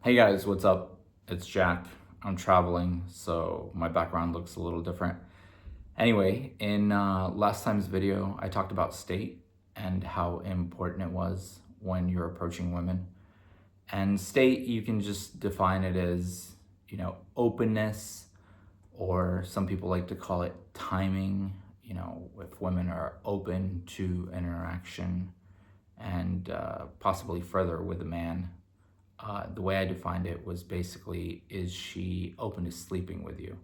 Hey guys, what's up? It's Jack. I'm traveling, so my background looks a little different. Anyway, in last time's video, I talked about state and how important it was when you're approaching women. And state, you can just define it as, openness, or some people like to call it timing. If women are open to an interaction and possibly further with a man. The way I defined it was basically, is she open to sleeping with you?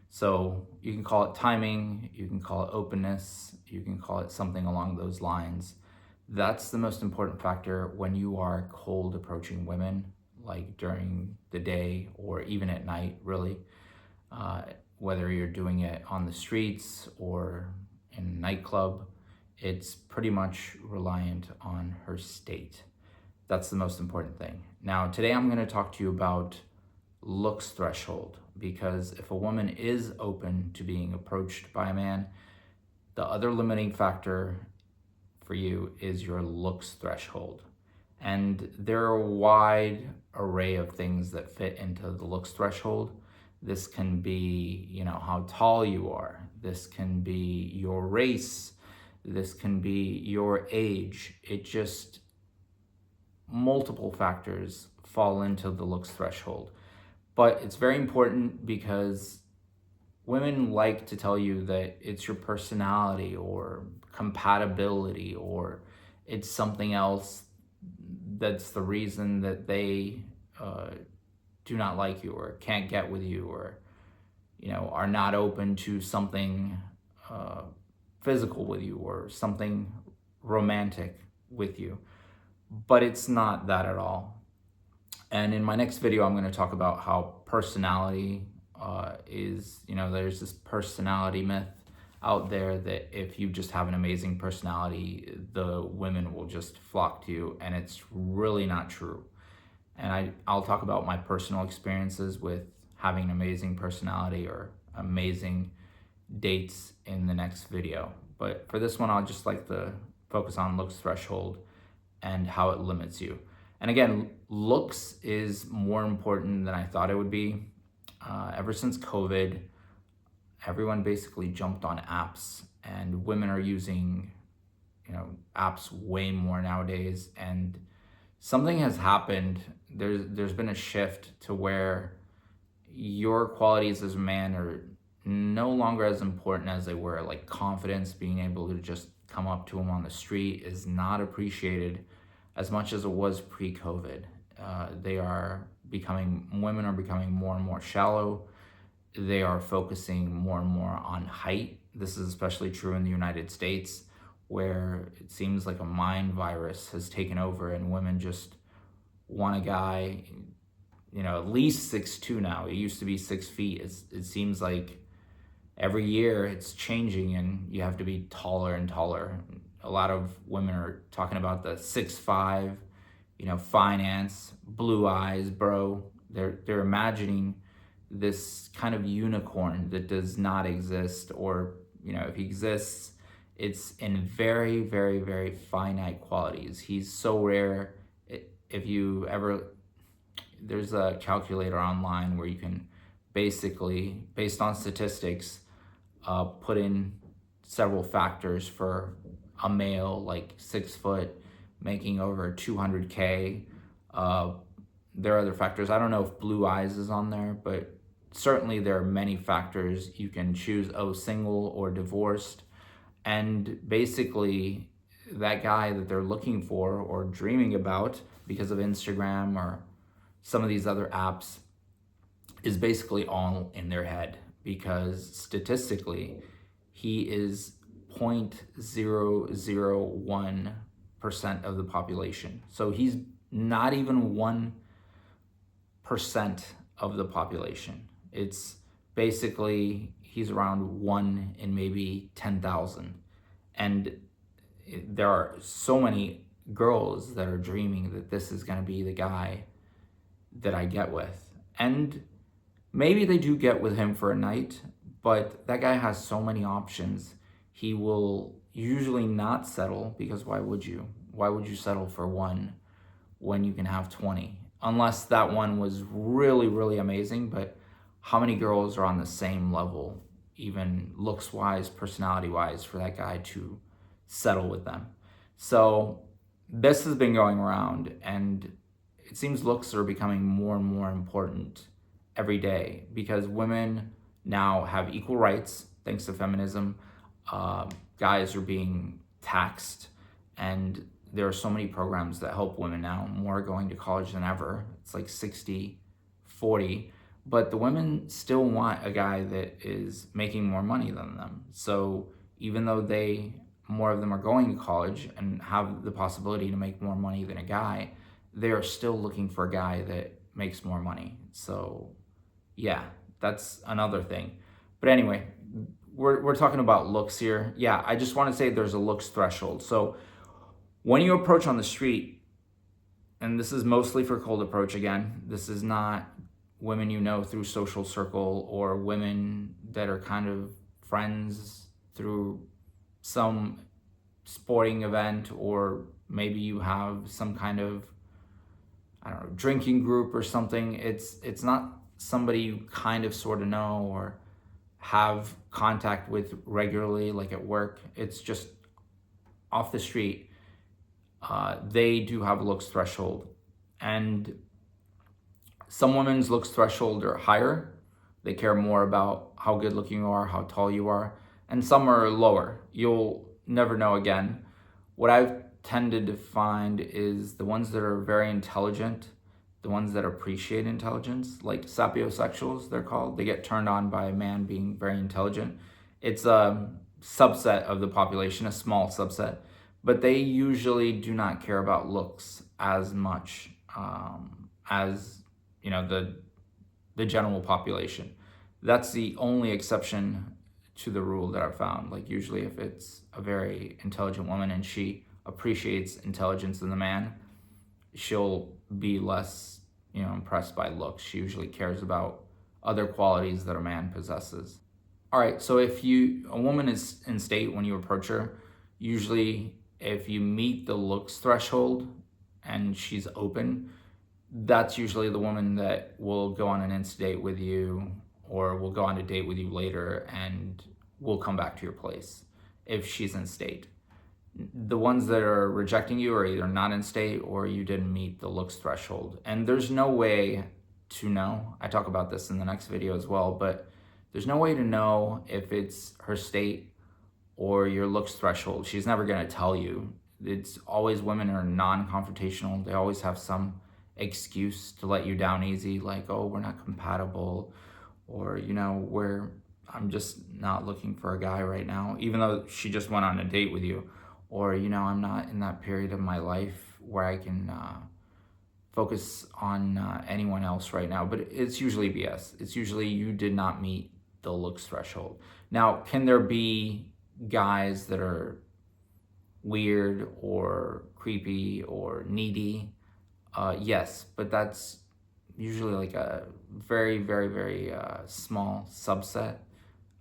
So you can call it timing, you can call it openness, you can call it something along those lines. That's the most important factor when you are cold approaching women, like during the day or even at night, really. Uh, Whether you're doing it on the streets or in a nightclub, it's pretty much reliant on her state. That's the most important thing. Now, today I'm going to talk to you about looks threshold, because if a woman is open to being approached by a man, the other limiting factor for you is your looks threshold. And there are a wide array of things that fit into the looks threshold. This can be, how tall you are. This can be your race. This can be your age. It just multiple factors fall into the looks threshold. But it's very important because women like to tell you that it's your personality or compatibility, or it's something else that's the reason that they do not like you or can't get with you, or are not open to something uh, physical with you or something romantic with you. But it's not that at all. And in my next video, I'm going to talk about how personality there's this personality myth out there that if you just have an amazing personality, the women will just flock to you. And it's really not true. And I'll talk about my personal experiences with having an amazing personality or amazing dates in the next video. But for this one, I'll just like to focus on looks threshold and how it limits you. And again, looks is more important than I thought it would be. Ever since COVID, everyone basically jumped on apps, and women are using, apps way more nowadays. And something has happened. There's been a shift to where your qualities as a man are no longer as important as they were. Like confidence, being able to just come up to them on the street is not appreciated as much as it was pre-COVID. Women are becoming more and more shallow. They are focusing more and more on height. This is especially true in the United States, where it seems like a mind virus has taken over and women just want a guy, at least 6'2" now. It used to be 6 feet. It seems like every year it's changing and you have to be taller and taller. A lot of women are talking about the 6'5", finance, blue eyes, bro. They're imagining this kind of unicorn that does not exist, or if he exists, it's in very, very, very finite qualities. He's so rare. If you ever, there's a calculator online where you can basically, based on statistics, put in several factors for a male, like 6 foot, making over 200K. There are other factors. I don't know if blue eyes is on there, but certainly there are many factors. You can choose single or divorced. And basically, that guy that they're looking for or dreaming about because of Instagram or some of these other apps is basically all in their head, because statistically, he is 0.001% of the population. So he's not even 1% of the population. It's basically, he's around 1 in maybe 10,000. And there are so many girls that are dreaming that this is going to be the guy that I get with. And maybe they do get with him for a night, but that guy has so many options. He will usually not settle, because why would you? Why would you settle for one when you can have 20? unless that one was really, really amazing. But how many girls are on the same level, even looks wise, personality wise, for that guy to settle with them? So this has been going around, and it seems looks are becoming more and more important every day because women now have equal rights thanks to feminism. Guys are being taxed, and there are so many programs that help women now. More are going to college than ever. It's like 60-40, but the women still want a guy that is making more money than them. So even though more of them are going to college and have the possibility to make more money than a guy, they are still looking for a guy that makes more money. So yeah, that's another thing. But anyway, we're talking about looks here. Yeah, I just want to say there's a looks threshold. So when you approach on the street, and this is mostly for cold approach again, this is not women you know through social circle or women that are kind of friends through some sporting event, or maybe you have some kind of, I don't know, drinking group or something. It's not somebody you kind of sort of know or have contact with regularly, like at work. It's just off the street. They do have a looks threshold, and some women's looks threshold are higher. They care more about how good looking you are, how tall you are, and some are lower. You'll never know again. What I've tended to find is the ones that are very intelligent, the ones that appreciate intelligence, like sapiosexuals, they're called. They get turned on by a man being very intelligent. It's a subset of the population, a small subset, but they usually do not care about looks as much as the general population. That's the only exception to the rule that I've found. Like usually if it's a very intelligent woman and she appreciates intelligence in the man, she'll be less, impressed by looks. She usually cares about other qualities that a man possesses. All right, so if a woman is in state when you approach her, usually if you meet the looks threshold and she's open, that's usually the woman that will go on an Insta date with you, or will go on a date with you later and will come back to your place if she's in state. The ones that are rejecting you are either not in state or you didn't meet the looks threshold. And there's no way to know. I talk about this in the next video as well, but there's no way to know if it's her state or your looks threshold. She's never going to tell you. It's always, women are non-confrontational. They always have some excuse to let you down easy, like, oh, we're not compatible, or I'm just not looking for a guy right now, even though she just went on a date with you, or I'm not in that period of my life where I can focus on anyone else right now. But it's usually BS. It's usually you did not meet the looks threshold. Now, can there be guys that are weird or creepy or needy? Yes, but that's usually like a very, very, very small subset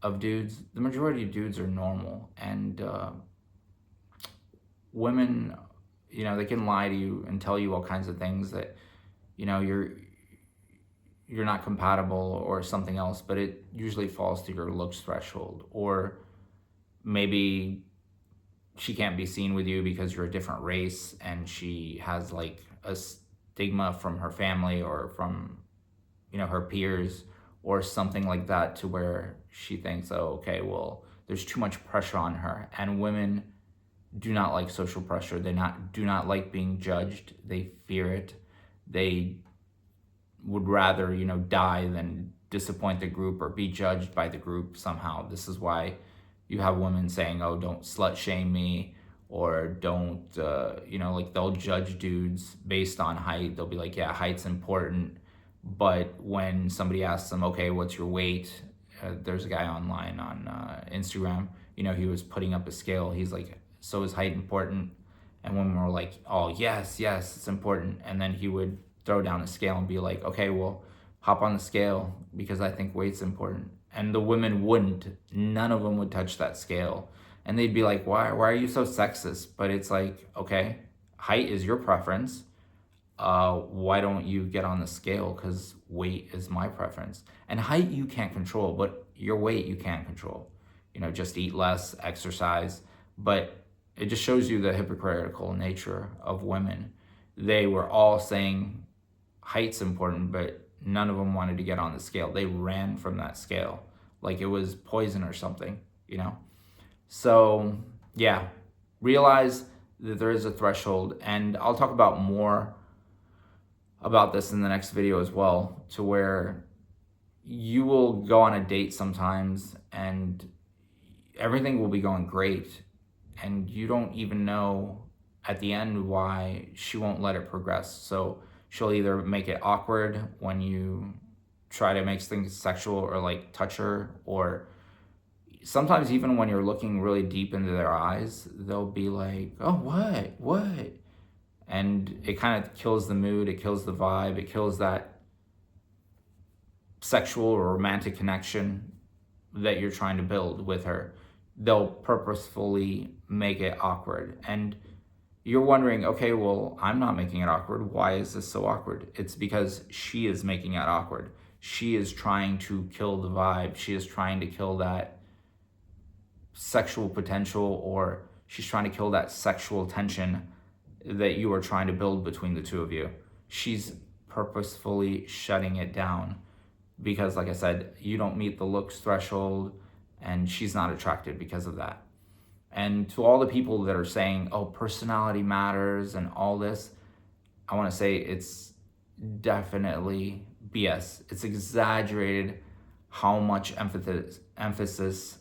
of dudes. The majority of dudes are normal, and women, they can lie to you and tell you all kinds of things that, you're not compatible or something else, but it usually falls to your looks threshold. Or maybe she can't be seen with you because you're a different race and she has like a stigma from her family or from, her peers or something like that, to where she thinks, oh, okay, well, there's too much pressure on her. And women do not like social pressure. They do not like being judged. They fear it. They would rather, die than disappoint the group or be judged by the group somehow. This is why you have women saying, oh, don't slut shame me, or don't, like they'll judge dudes based on height. They'll be like, yeah, height's important. But when somebody asks them, okay, what's your weight? There's a guy online on Instagram, he was putting up a scale. He's like, so is height important? And women were like, oh, yes, it's important. And then he would throw down a scale and be like, okay, well, hop on the scale because I think weight's important. And the women wouldn't. None of them would touch that scale. And they'd be like, why are you so sexist? But it's like, okay, height is your preference. why don't you get on the scale? Because weight is my preference. And height you can't control, but your weight you can control. Just eat less, exercise. But it just shows you the hypocritical nature of women. They were all saying height's important, but none of them wanted to get on the scale. They ran from that scale like it was poison or something. So, yeah, realize that there is a threshold, and I'll talk about more about this in the next video as well, to where you will go on a date sometimes and everything will be going great, and you don't even know at the end why she won't let it progress. So she'll either make it awkward when you try to make things sexual or like touch her, or sometimes even when you're looking really deep into their eyes, they'll be like, oh, what? And it kind of kills the mood, it kills the vibe, it kills that sexual or romantic connection that you're trying to build with her. They'll purposefully make it awkward. And you're wondering, okay, well, I'm not making it awkward. Why is this so awkward? It's because she is making it awkward. She is trying to kill the vibe. She is trying to kill that sexual potential, or she's trying to kill that sexual tension that you are trying to build between the two of you. She's purposefully shutting it down because, like I said, you don't meet the looks threshold, and she's not attracted because of that. And to all the people that are saying, oh, personality matters and all this, I want to say it's definitely BS. It's exaggerated how much emphasis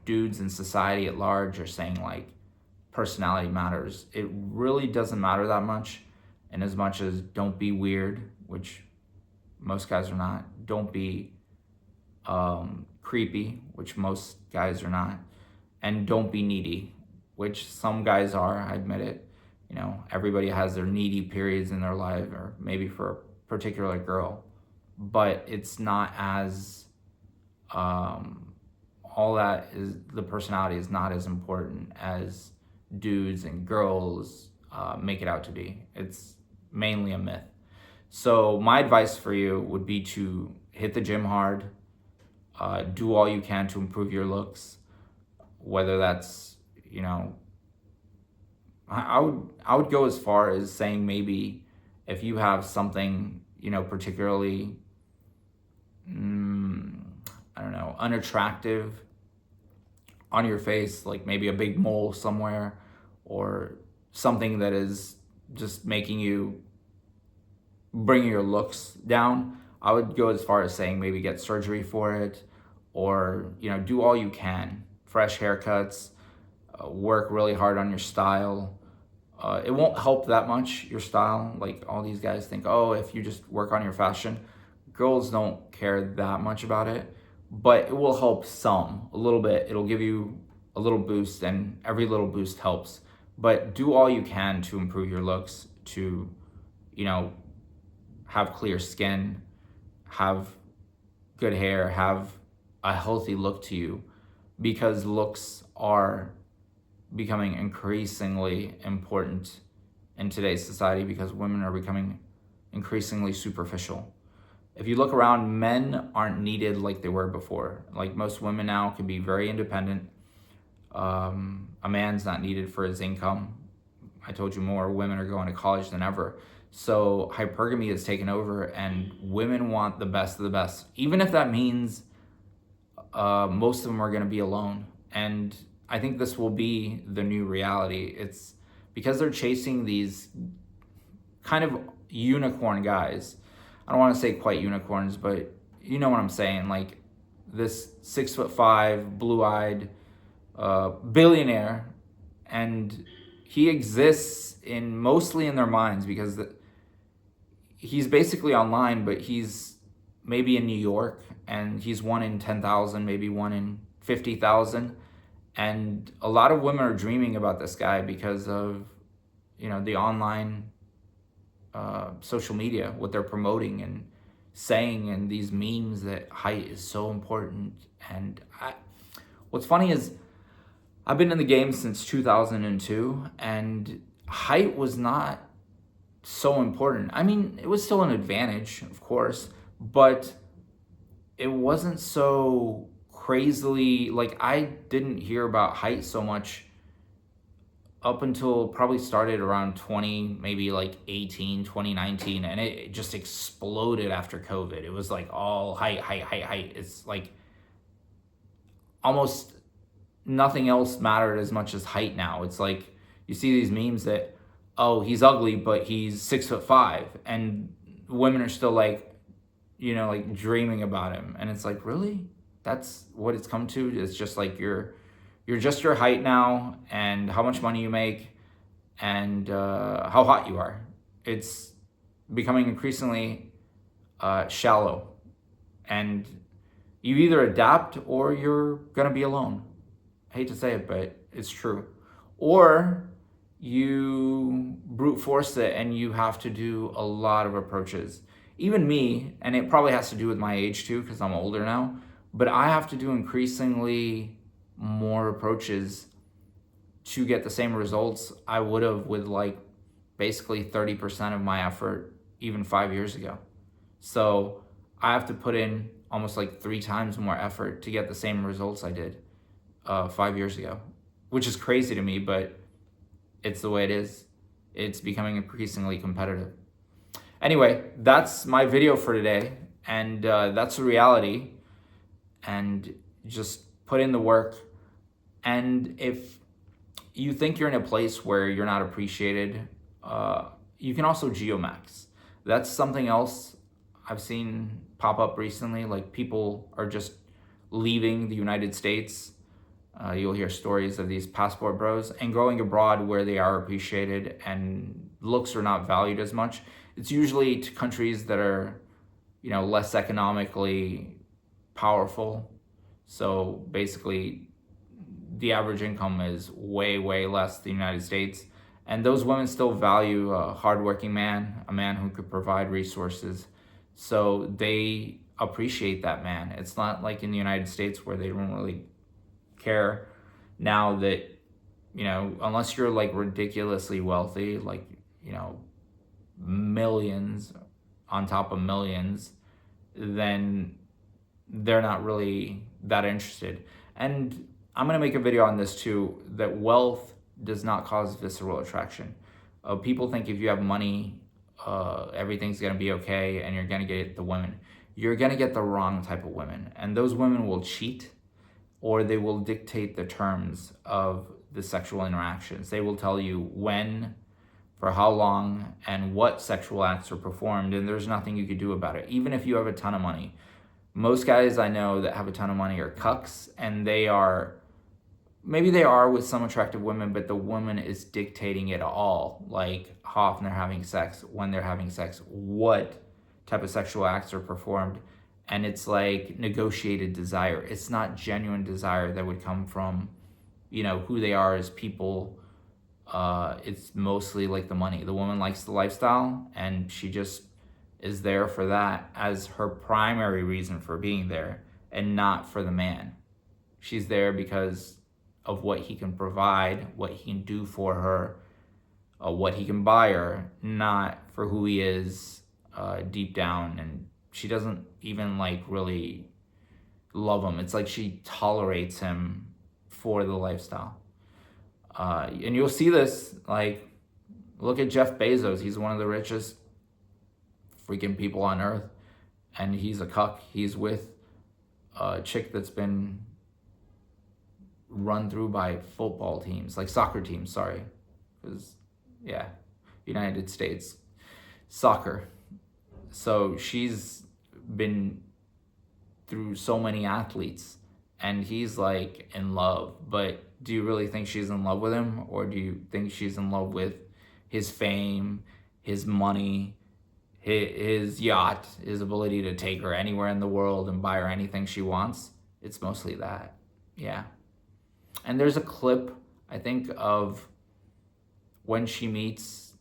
dudes in society at large are saying, like, personality matters. It really doesn't matter that much, in as much as don't be weird, which most guys are not. Don't be creepy, which most guys are not. And don't be needy, which some guys are, I admit it. Everybody has their needy periods in their life, or maybe for a particular girl. But it's not as, all that is, the personality is not as important as dudes and girls make it out to be. It's mainly a myth. So my advice for you would be to hit the gym hard, do all you can to improve your looks, whether that's, I would go as far as saying, maybe if you have something, particularly, I don't know, unattractive on your face, like maybe a big mole somewhere, or something that is just making you bring your looks down, I would go as far as saying maybe get surgery for it, or do all you can. Fresh haircuts, work really hard on your style. It won't help that much, your style. Like, all these guys think, oh, if you just work on your fashion. Girls don't care that much about it, but it will help a little bit. It'll give you a little boost, and every little boost helps. But do all you can to improve your looks, to, have clear skin, have good hair, have a healthy look to you, because looks are becoming increasingly important in today's society, because women are becoming increasingly superficial. If you look around, men aren't needed like they were before. Like, most women now can be very independent. A man's not needed for his income. I told you, more women are going to college than ever. So hypergamy has taken over, and women want the best of the best, even if that means most of them are going to be alone. And I think this will be the new reality. It's because they're chasing these kind of unicorn guys. I don't want to say quite unicorns, but you know what I'm saying. Like, this 6'5", blue-eyed billionaire, and he exists mostly in their minds, because he's basically online, but he's maybe in New York, and he's one in 10,000, maybe one in 50,000. And a lot of women are dreaming about this guy because of, the online social media, what they're promoting and saying, and these memes that height is so important. And what's funny is, I've been in the game since 2002, and height was not so important. I mean, it was still an advantage, of course, but it wasn't so crazily, like, I didn't hear about height so much up until probably started around 20, maybe like 18, 2019, and it just exploded after COVID. It was like all height, height, height, height. It's like almost nothing else mattered as much as height now. It's like you see these memes that, oh, he's ugly, but he's 6'5", and women are still like, like dreaming about him. And it's like, really? That's what it's come to? It's just like you're just your height now, and how much money you make, and how hot you are. It's becoming increasingly shallow, and you either adapt or you're gonna be alone. I hate to say it, but it's true. Or you brute force it and you have to do a lot of approaches. Even me, and it probably has to do with my age too, because I'm older now, but I have to do increasingly more approaches to get the same results I would have with like basically 30% of my effort even 5 years ago. So I have to put in almost like 3 times more effort to get the same results I did 5 years ago, which is crazy to me, but it's the way it is. It's becoming increasingly competitive. Anyway, that's my video for today, and that's the reality. And just put in the work. And if you think you're in a place where you're not appreciated, you can also geomax. That's something else I've seen pop up recently. Like, people are just leaving the United States. You'll hear stories of these passport bros and going abroad where they are appreciated and looks are not valued as much. It's usually to countries that are, less economically powerful. So basically, the average income is way, way less than the United States. And those women still value a hardworking man, a man who could provide resources. So they appreciate that man. It's not like in the United States where they don't really care now that, unless you're like ridiculously wealthy, like, millions on top of millions, then they're not really that interested. And I'm going to make a video on this too, that wealth does not cause visceral attraction. People think if you have money, everything's going to be okay and you're going to get the women. You're going to get the wrong type of women. And those women will cheat, or they will dictate the terms of the sexual interactions. They will tell you when, for how long, and what sexual acts are performed, and there's nothing you could do about it, even if you have a ton of money. Most guys I know that have a ton of money are cucks, and maybe they are with some attractive women, but the woman is dictating it all, like how often they're having sex, when they're having sex, what type of sexual acts are performed. And it's like negotiated desire. It's not genuine desire that would come from, who they are as people. It's mostly like the money. The woman likes the lifestyle, and she just is there for that as her primary reason for being there, and not for the man. She's there because of what he can provide, what he can do for her, what he can buy her, not for who he is deep down. And she doesn't even like really love him. It's like she tolerates him for the lifestyle. And you'll see this, like, look at Jeff Bezos. He's one of the richest freaking people on earth, and he's a cuck. He's with a chick that's been run through by football teams, like soccer teams, sorry. Because, yeah, United States soccer. So she's been through so many athletes, and he's like in love. But do you really think she's in love with him? Or do you think she's in love with his fame, his money, his yacht, his ability to take her anywhere in the world and buy her anything she wants? It's mostly that, yeah. And there's a clip, I think, of when she meets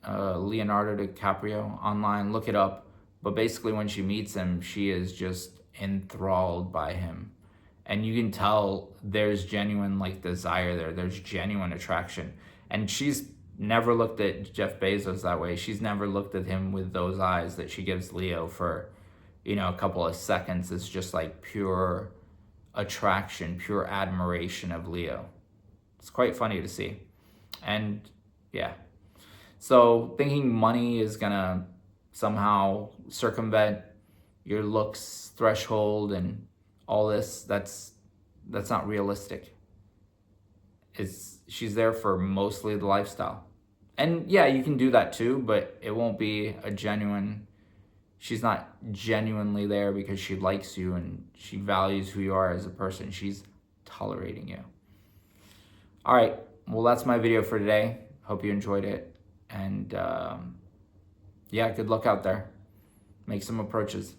Leonardo DiCaprio online. Look it up. But basically when she meets him, she is just enthralled by him. And you can tell there's genuine like desire there. There's genuine attraction. And she's never looked at Jeff Bezos that way. She's never looked at him with those eyes that she gives Leo for, a couple of seconds. It's just like pure attraction, pure admiration of Leo. It's quite funny to see. And yeah. So thinking money is gonna somehow circumvent your looks threshold and all this, that's not realistic. She's there for mostly the lifestyle. And yeah, you can do that too, but it won't be a genuine, she's not genuinely there because she likes you and she values who you are as a person. She's tolerating you. All right, well, that's my video for today. Hope you enjoyed it. And yeah, good luck out there. Make some approaches.